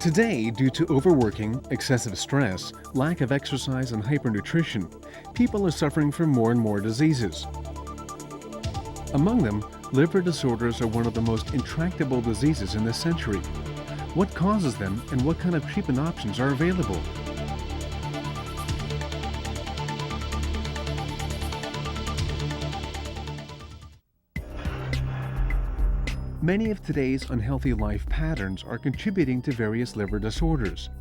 Today, due to overworking, excessive stress, lack of exercise, and hypernutrition, people are suffering from more and more diseases. Among them, liver disorders are one of the most intractable diseases in this century. What causes them and what kind of treatment options are available? Many of today's unhealthy life patterns are contributing to various liver disorders.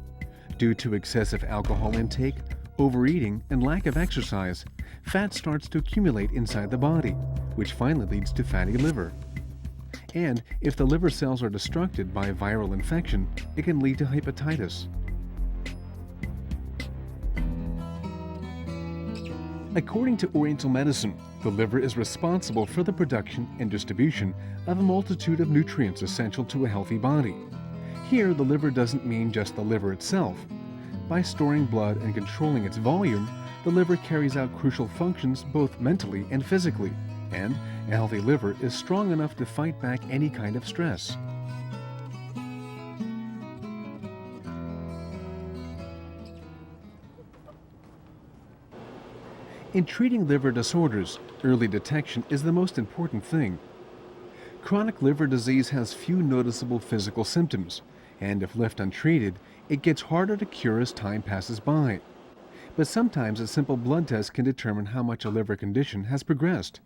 Due to excessive alcohol intake, overeating, and lack of exercise, fat starts to accumulate inside the body, which finally leads to fatty liver. And if the liver cells are destructed by viral infection, it can lead to hepatitis. According to Oriental medicine, the liver is responsible for the production and distribution of a multitude of nutrients essential to a healthy body. Here, the liver doesn't mean just the liver itself. By storing blood and controlling its volume, the liver carries out crucial functions both mentally and physically, and a healthy liver is strong enough to fight back any kind of stress. In treating liver disorders, early detection is the most important thing. Chronic liver disease has few noticeable physical symptoms, and if left untreated, it gets harder to cure as time passes by. But sometimes a simple blood test can determine how much a liver condition has progressed.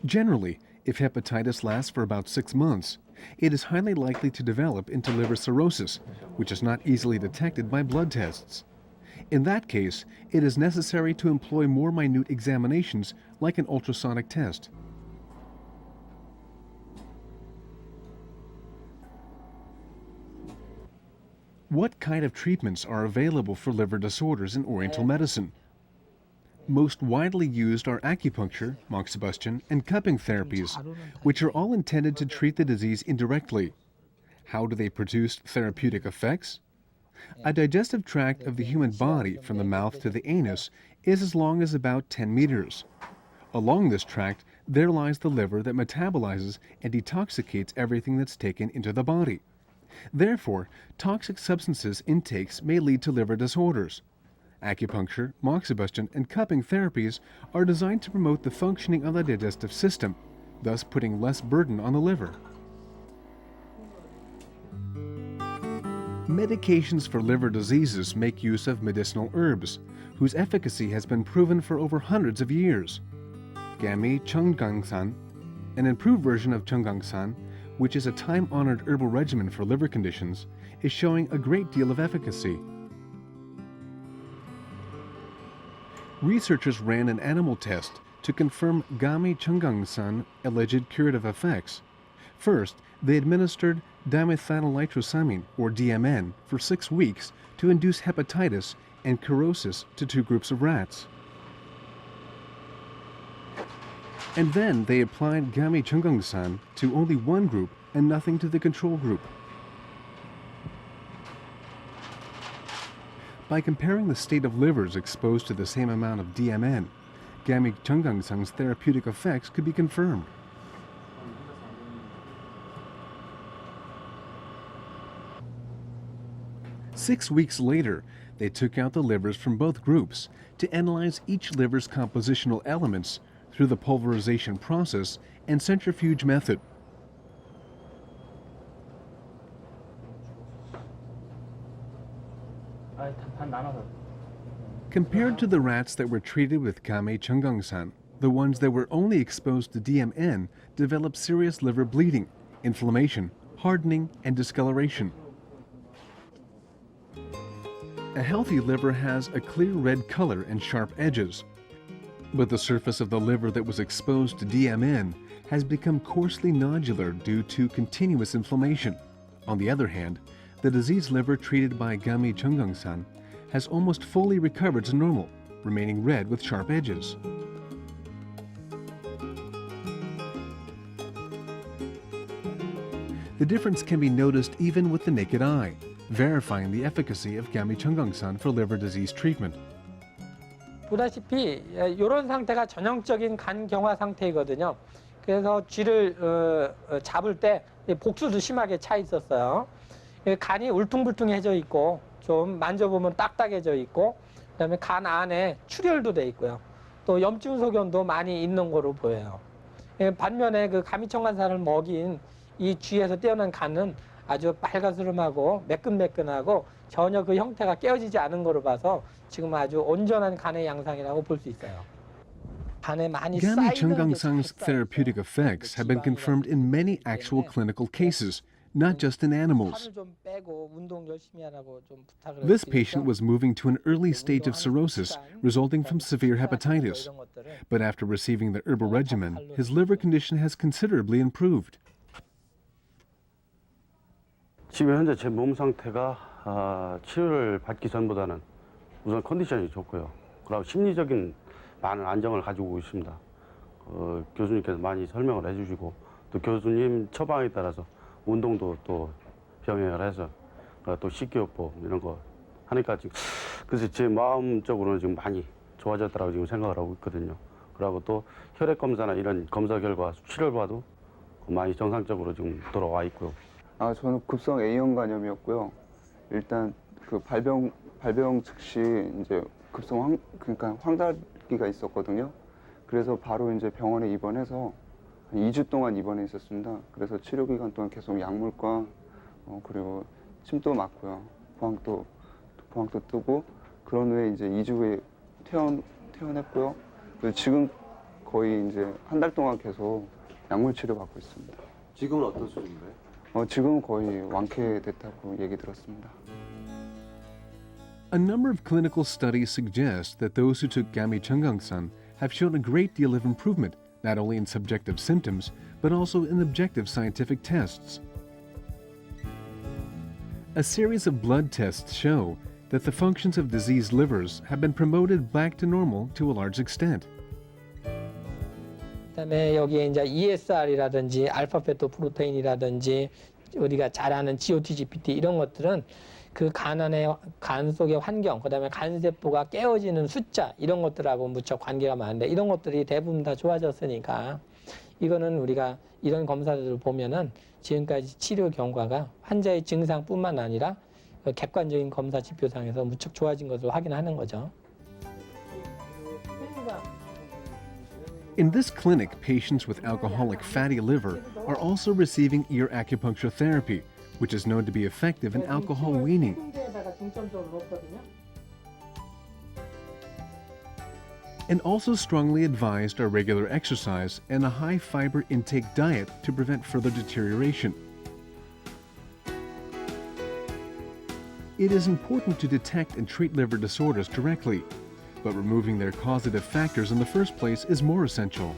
Generally, if hepatitis lasts for about 6 months, it is highly likely to develop into liver cirrhosis, which is not easily detected by blood tests. In that case, it is necessary to employ more minute examinations like an ultrasonic test. What kind of treatments are available for liver disorders in Oriental medicine? Most widely used are acupuncture, moxibustion, and cupping therapies, which are all intended to treat the disease indirectly. How do they produce therapeutic effects? A digestive tract of the human body from the mouth to the anus is as long as about 10 meters. Along this tract, there lies the liver that metabolizes and detoxicates everything that's taken into the body. Therefore, toxic substances intakes may lead to liver disorders. Acupuncture, moxibustion, and cupping therapies are designed to promote the functioning of the digestive system, thus putting less burden on the liver. Medications for liver diseases make use of medicinal herbs, whose efficacy has been proven for over hundreds of years. Gami Cheonggangsan, an improved version of Cheonggangsan, which is a time-honored herbal regimen for liver conditions, is showing a great deal of efficacy. Researchers ran an animal test to confirm Gami Cheonggangsan alleged curative effects. First, they administered dimethylnitrosamine, or DMN, for 6 weeks to induce hepatitis and cirrhosis to 2 groups of rats. And then they applied Gami Cheonggangsan to only 1 group and nothing to the control group. By comparing the state of livers exposed to the same amount of DMN, Gami Cheonggangsan's therapeutic effects could be confirmed. Six weeks later, they took out the livers from both groups to analyze each liver's compositional elements through the pulverization process and centrifuge method. Compared to the rats that were treated with Gami Cheonggangsan, the ones that were only exposed to DMN developed serious liver bleeding, inflammation, hardening, and discoloration. A healthy liver has a clear red color and sharp edges, but the surface of the liver that was exposed to DMN has become coarsely nodular due to continuous inflammation. On the other hand, the diseased liver treated by Gami Cheonggangsan has almost fully recovered to normal, remaining red with sharp edges. The difference can be noticed even with the naked eye, verifying the efficacy of Gami Cheonggangsan for liver disease treatment. 보다시피 이런 상태가 전형적인 간경화 상태이거든요. 그래서 쥐를 잡을 때 복수도 심하게 차 있었어요. 간이 울퉁불퉁해져 있고 좀 만져보면 딱딱해져 있고 그다음에 간 안에 출혈도 돼 있고요. 또 염증 소견도 많이 있는 거로 보여요. 반면에 그 가미청간산을 먹인 이 쥐에서 떼어난 간은 아주 빨가스름하고 매끈매끈하고 전혀 그 형태가 깨어지지 않은 거로 봐서 지금 아주 온전한 간의 양상이라고 볼 수 있어요. 간에 많이 쌓이는 Gami-Chungangsang's therapeutic effects have been confirmed in many actual clinical cases, not just in animals. 살을 좀 빼고 운동 열심히 하라고 좀 부탁을 This 드리니까 patient was moving to an early stage of cirrhosis resulting from severe hepatitis. 이런 것들을 But after receiving the herbal regimen, his liver condition has considerably improved. 지금 현재 제 몸 상태가 치료를 받기 전보다는 우선 컨디션이 좋고요. 그리고 심리적인 많은 안정을 가지고 있습니다. 교수님께서 많이 설명을 해주시고 또 교수님 처방에 따라서 운동도 또 병행을 해서 또 식이요법 이런 거 하니까 지금 그래서 제 마음적으로는 지금 많이 좋아졌다고 지금 생각을 하고 있거든요. 그리고 또 혈액 검사나 이런 검사 결과 수치를 봐도 많이 정상적으로 지금 돌아와 있고요. 저는 급성 A형 간염이었고요. 일단 그 발병 즉시 이제 급성 그러니까 황달기가 있었거든요. 그래서 바로 이제 병원에 입원해서 한 2주 동안 입원해 있었습니다. 그래서 치료 기간 동안 계속 약물과 그리고 침도 맞고요. 부항도 뜨고 그런 후에 이제 2주 후에 퇴원했고요. 그래서 지금 거의 이제 한 달 동안 계속 약물 치료 받고 있습니다. 지금은 어떤 수준인가요? 지금은 거의 완쾌됐다고 얘기 들었습니다. A number of clinical studies suggest that those who took Gami-Chungangsang have shown a great deal of improvement, not only in subjective symptoms, but also in objective scientific tests. A series of blood tests show that the functions of diseased livers have been promoted back to normal to a large extent. 그다음에 여기에 이제 ESR이라든지 알파베토 프로테인이라든지 우리가 잘 아는 GOT-GPT 이런 것들은 그 간 속의 환경, 그다음에 간세포가 깨어지는 숫자 이런 것들하고 무척 관계가 많은데 이런 것들이 대부분 다 좋아졌으니까 이거는 우리가 이런 검사들을 보면은 지금까지 치료 경과가 환자의 증상뿐만 아니라 객관적인 검사 지표상에서 무척 좋아진 것을 확인하는 거죠. In this clinic, patients with alcoholic fatty liver are also receiving ear acupuncture therapy, which is known to be effective in alcohol weaning. And also strongly advised are regular exercise and a high fiber intake diet to prevent further deterioration. It is important to detect and treat liver disorders directly, but removing their causative factors in the first place is more essential.